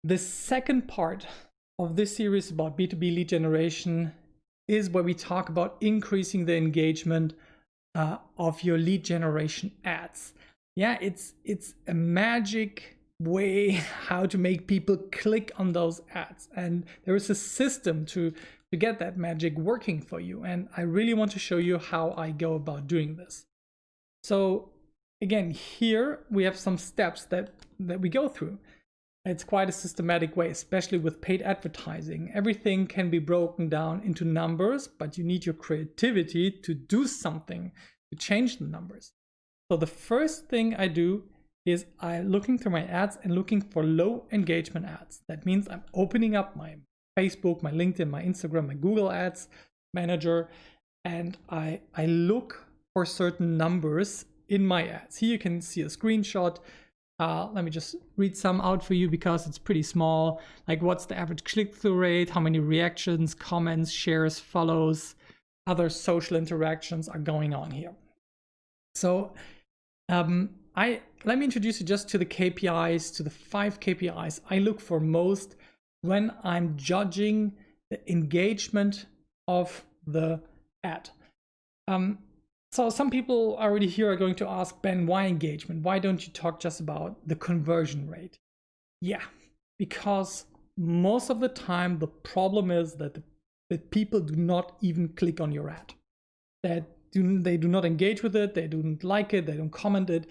The second part of this series about B2B lead generation is where we talk about increasing the engagement of your lead generation ads. Yeah, it's a magic way how to make people click on those ads, and there is a system to get that magic working for you, and I really want to show you how I go about doing this. So again, here we have some steps that we go through. It's quite a systematic way, especially with paid advertising. Everything can be broken down into numbers, but you need your creativity to do something to change the numbers. So the first thing I do is I'm looking through my ads and looking for low engagement ads. That means I'm opening up my Facebook, my LinkedIn, my Instagram, my Google Ads Manager, and I look for certain numbers in my ads. Here you can see a screenshot. Let me just read some out for you because it's pretty small. Like, what's the average click-through rate? How many reactions, comments, shares, follows, other social interactions are going on here? So let me introduce you just to the KPIs, to the 5 KPIs I look for most when I'm judging the engagement of the ad. So some people already here are going to ask, Ben, why engagement? Why don't you talk just about the conversion rate? Yeah, because most of the time the problem is that people do not even click on your ad. They do not engage with it, they don't like it, they don't comment it,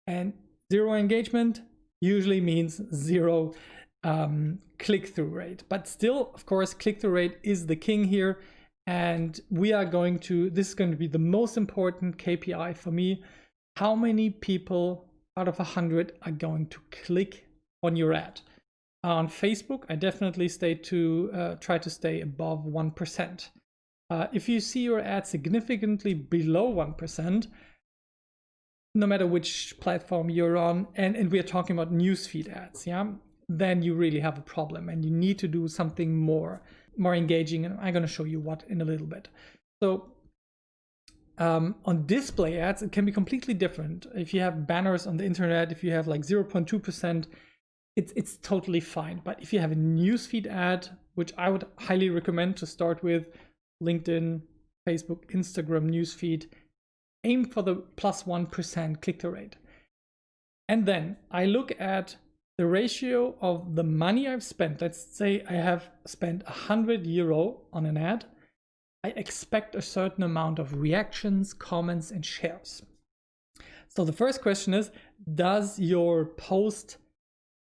and zero engagement usually means zero click-through rate. But still, of course, click-through rate is the king here. And we are this is going to be the most important KPI for me. How many people out of 100 are going to click on your ad? On Facebook, I definitely try to stay above 1%. If you see your ad significantly below 1%, no matter which platform you're on, and we are talking about newsfeed ads, yeah, then you really have a problem and you need to do something more engaging, and I'm going to show you what in a little bit. So on display ads, it can be completely different. If you have banners on the internet, if you have like 0.2%, it's totally fine. But if you have a newsfeed ad, which I would highly recommend to start with, LinkedIn, Facebook, Instagram newsfeed, aim for the plus 1% click-through rate. And then I look at the ratio of the money I've spent. Let's say I have spent €100 on an ad. I expect a certain amount of reactions, comments, and shares. So the first question is, does your post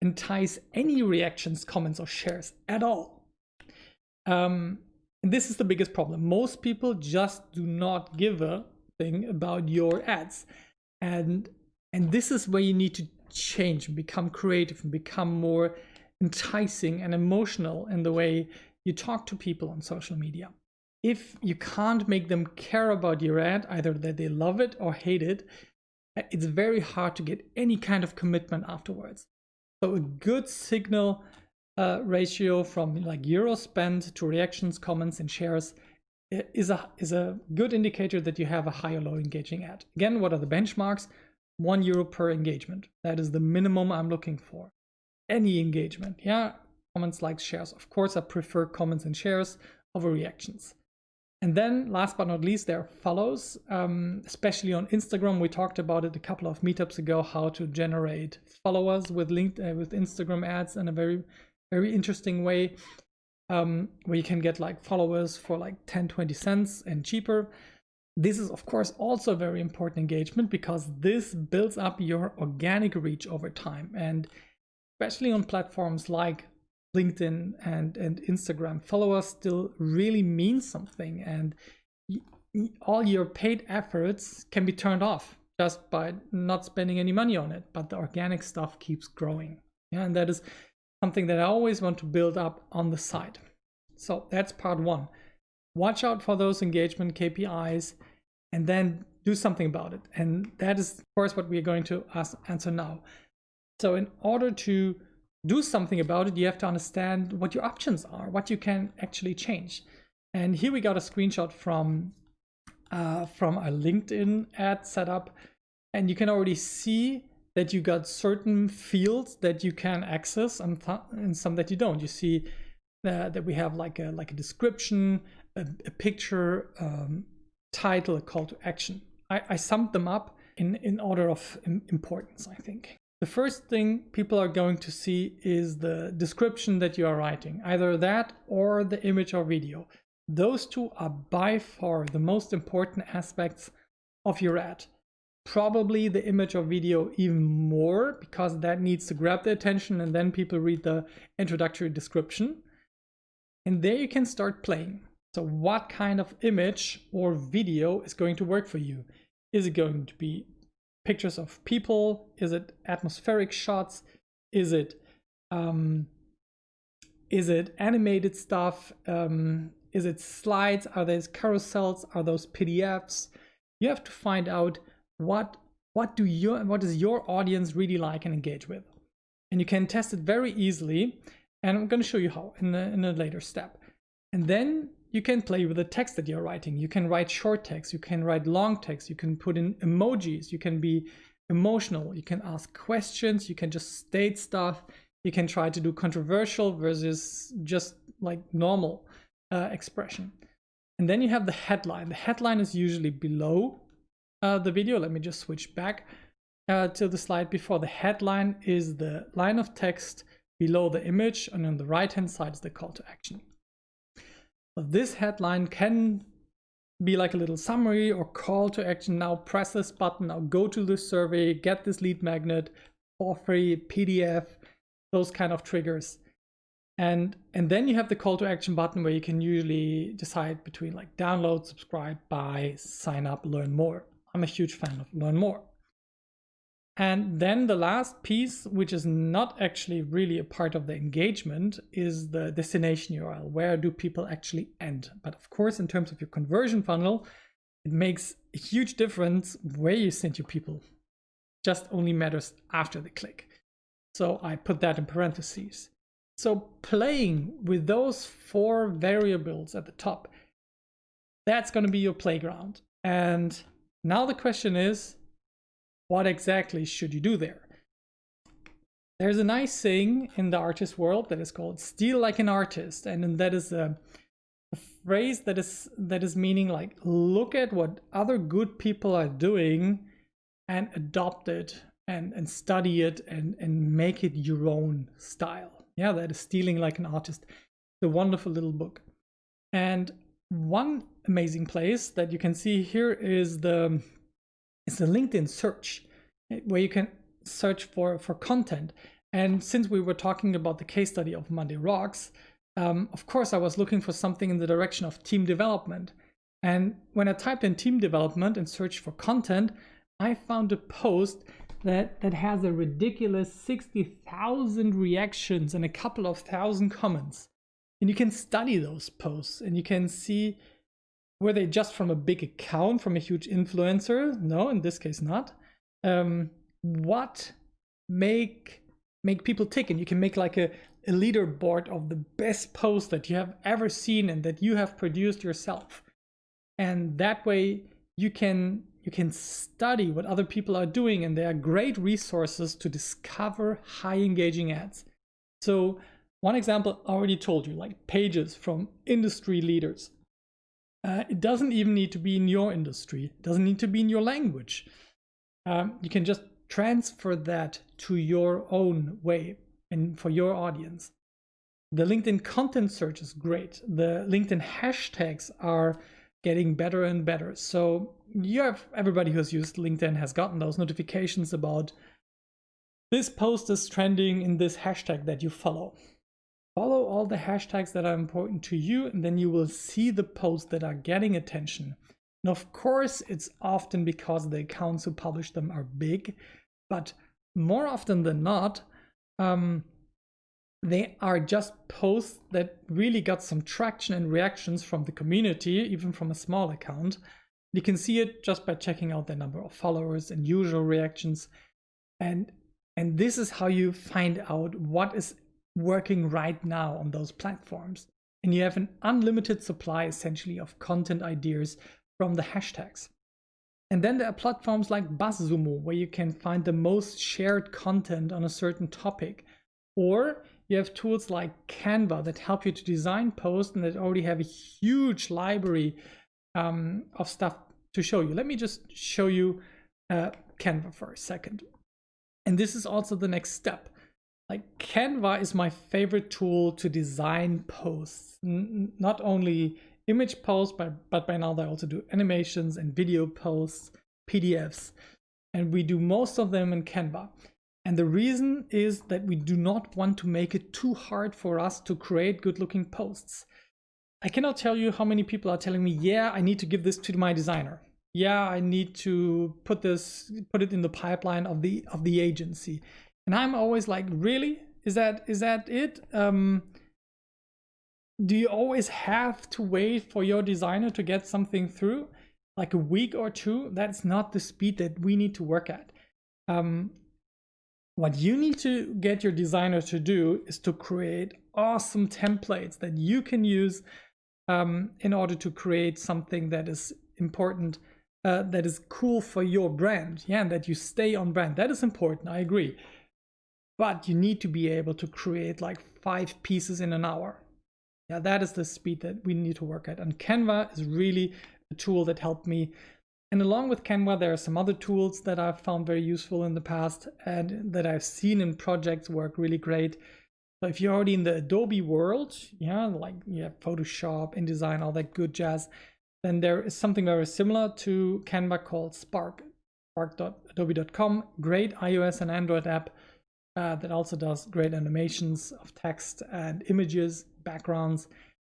entice any reactions, comments, or shares at all? And this is the biggest problem. Most people just do not give a thing about your ads. And this is where you need to change and become creative and become more enticing and emotional in the way you talk to people on social media. If you can't make them care about your ad, either that they love it or hate it, it's very hard to get any kind of commitment afterwards. So a good signal ratio from like euro spent to reactions, comments, and shares is a good indicator that you have a high or low engaging ad. Again, what are the benchmarks? €1 per engagement. That is the minimum I'm looking for. Any engagement, yeah, comments, likes, shares. Of course, I prefer comments and shares over reactions. And then last but not least, there are follows, especially on Instagram. We talked about it a couple of meetups ago, how to generate followers with Instagram ads in a very, very interesting way, where you can get like followers for like 10, 20 cents and cheaper. This is, of course, also very important engagement because this builds up your organic reach over time. And especially on platforms like LinkedIn and Instagram, followers still really mean something. And all your paid efforts can be turned off just by not spending any money on it. But the organic stuff keeps growing. Yeah, and that is something that I always want to build up on the side. So that's part one. Watch out for those engagement KPIs and then do something about it. And that is, of course, what we're going to answer now. So in order to do something about it, you have to understand what your options are, what you can actually change. And here we got a screenshot from a LinkedIn ad setup. And you can already see that you got certain fields that you can access and some that you don't. You see that we have like a description, a picture, title, a call to action. I summed them up in order of importance, I think. The first thing people are going to see is the description that you are writing, either that or the image or video. Those two are by far the most important aspects of your ad. Probably the image or video even more, because that needs to grab the attention, and then people read the introductory description. And there you can start playing. So what kind of image or video is going to work for you? Is it going to be pictures of people? Is it atmospheric shots? Is it animated stuff? Is it slides? Are those carousels? Are those PDFs? You have to find out what does your audience really like and engage with. And you can test it very easily. And I'm going to show you how in a later step. And then you can play with the text that you're writing. You can write short text, you can write long text, you can put in emojis, you can be emotional, you can ask questions, you can just state stuff, you can try to do controversial versus just like normal expression. And then you have the headline. The headline is usually below the video. Let me just switch back to the slide before. The headline is the line of text below the image, and on the right hand side is the call to action. But this headline can be like a little summary or call to action. Now press this button, now go to this survey, get this lead magnet for free, PDF, those kind of triggers. And then you have the call to action button where you can usually decide between like download, subscribe, buy, sign up, learn more. I'm a huge fan of learn more. And then the last piece, which is not actually really a part of the engagement, is the destination URL. Where do people actually end? But of course, in terms of your conversion funnel, it makes a huge difference where you send your people. Just only matters after the click. So I put that in parentheses. So playing with those 4 variables at the top, that's going to be your playground. And now the question is, what exactly should you do there? There's a nice saying in the artist world that is called steal like an artist. And that is a phrase that is meaning like, look at what other good people are doing and adopt it and study it and make it your own style. Yeah, that is stealing like an artist. It's a wonderful little book. And one amazing place that you can see here is the LinkedIn search, where you can search for content. And since we were talking about the case study of Monday Rocks, of course I was looking for something in the direction of team development. And when I typed in team development and searched for content, I found a post that has a ridiculous 60,000 reactions and a couple of thousand comments. And you can study those posts and you can see, were they just from a big account, from a huge influencer? No, in this case not. What make people tick? And you can make like a leaderboard of the best posts that you have ever seen and that you have produced yourself. And that way you can study what other people are doing, and there are great resources to discover high engaging ads. So one example I already told you, like pages from industry leaders. It doesn't even need to be in your industry. It doesn't need to be in your language. You can just transfer that to your own way and for your audience. The LinkedIn content search is great. The LinkedIn hashtags are getting better and better. So everybody who's used LinkedIn has gotten those notifications about this post is trending in this hashtag that you follow. Follow all the hashtags that are important to you, and then you will see the posts that are getting attention. And of course, it's often because the accounts who publish them are big, but more often than not, they are just posts that really got some traction and reactions from the community, even from a small account. You can see it just by checking out the number of followers and usual reactions. And this is how you find out what is working right now on those platforms. And you have an unlimited supply essentially of content ideas from the hashtags. And then there are platforms like BuzzSumo, where you can find the most shared content on a certain topic. Or you have tools like Canva that help you to design posts and that already have a huge library of stuff to show you. Let me just show you Canva for a second. And this is also the next step. Like, Canva is my favorite tool to design posts, not only image posts, but by now they also do animations and video posts, PDFs, and we do most of them in Canva. And the reason is that we do not want to make it too hard for us to create good looking posts. I cannot tell you how many people are telling me, yeah, I need to give this to my designer. Yeah, I need to put it in the pipeline of the agency. And I'm always like, really? Is that it? Do you always have to wait for your designer to get something through? Like a week or two? That's not the speed that we need to work at. What you need to get your designer to do is to create awesome templates that you can use in order to create something that is important, that is cool for your brand. Yeah, and that you stay on brand. That is important, I agree. But you need to be able to create like 5 pieces in an hour. Yeah, that is the speed that we need to work at. And Canva is really a tool that helped me. And along with Canva, there are some other tools that I've found very useful in the past and that I've seen in projects work really great. So if you're already in the Adobe world, yeah, like you have Photoshop, InDesign, all that good jazz, then there is something very similar to Canva called Spark, spark.adobe.com, great iOS and Android app that also does great animations of text and images, backgrounds.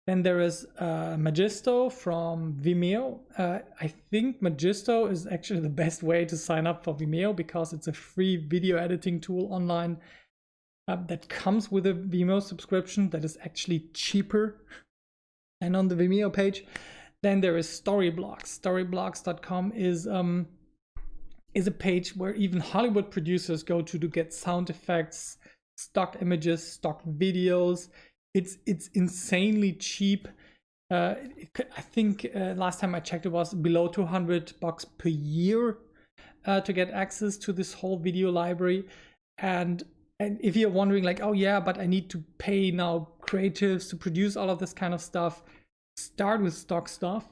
Then there is Magisto from Vimeo. I think Magisto is actually the best way to sign up for Vimeo because it's a free video editing tool online that comes with a Vimeo subscription that is actually cheaper and on the Vimeo page. Then there is Storyblocks. Storyblocks.com is a page where even Hollywood producers go to get sound effects, stock images, stock videos. It's insanely cheap. I think last time I checked, it was below $200 per year to get access to this whole video library. And if you're wondering like, oh yeah, but I need to pay now creatives to produce all of this kind of stuff, start with stock stuff.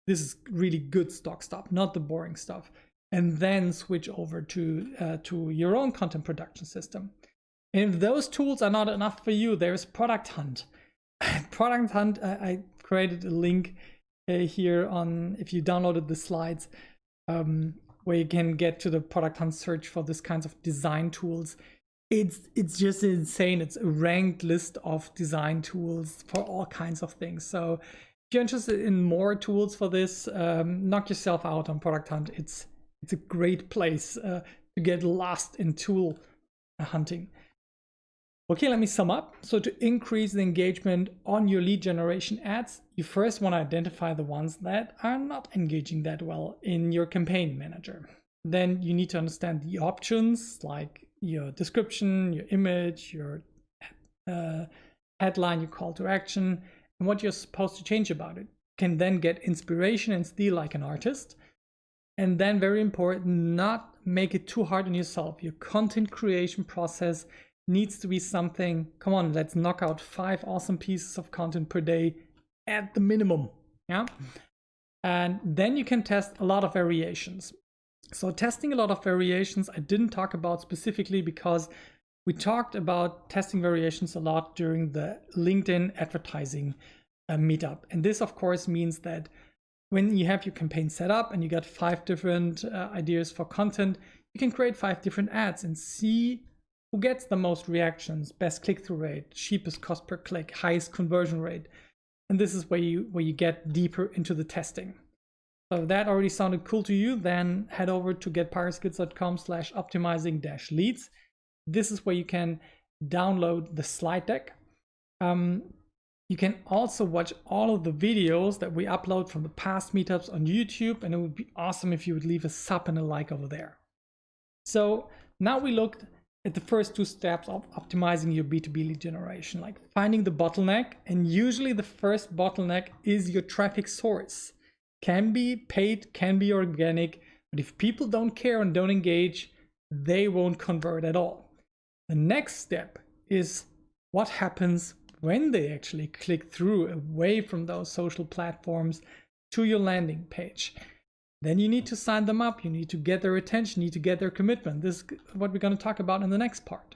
This is really good stock stuff, not the boring stuff. And then switch over to your own content production system. And if those tools are not enough for you, there's Product Hunt. Product Hunt, I created a link here on, if you downloaded the slides, where you can get to the Product Hunt search for this kinds of design tools. It's just insane. It's a ranked list of design tools for all kinds of things. So if you're interested in more tools for this, knock yourself out on Product Hunt. It's a great place to get lost in tool hunting. Okay, let me sum up. So to increase the engagement on your lead generation ads, you first want to identify the ones that are not engaging that well in your campaign manager. Then you need to understand the options like your description, your image, your headline, your call to action, and what you're supposed to change about it. You can then get inspiration and steal like an artist. And then, very important, not make it too hard on yourself. Your content creation process needs to be something, come on, let's knock out 5 awesome pieces of content per day at the minimum. Yeah. And then you can test a lot of variations. So testing a lot of variations, I didn't talk about specifically because we talked about testing variations a lot during the LinkedIn advertising meetup. And this, of course, means that when you have your campaign set up and you got 5 different ideas for content, you can create 5 different ads and see who gets the most reactions, best click-through rate, cheapest cost per click, highest conversion rate. And this is where you get deeper into the testing. So if that already sounded cool to you, then head over to getpirateskills.com/optimizing-leads. This is where you can download the slide deck. You can also watch all of the videos that we upload from the past meetups on YouTube, and it would be awesome if you would leave a sub and a like over there. So now we looked at the first 2 steps of optimizing your B2B lead generation, like finding the bottleneck. And usually the first bottleneck is your traffic source. Can be paid, can be organic, but if people don't care and don't engage, they won't convert at all. The next step is what happens when they actually click through away from those social platforms to your landing page. Then you need to sign them up, you need to get their attention, you need to get their commitment. This is what we're going to talk about in the next part.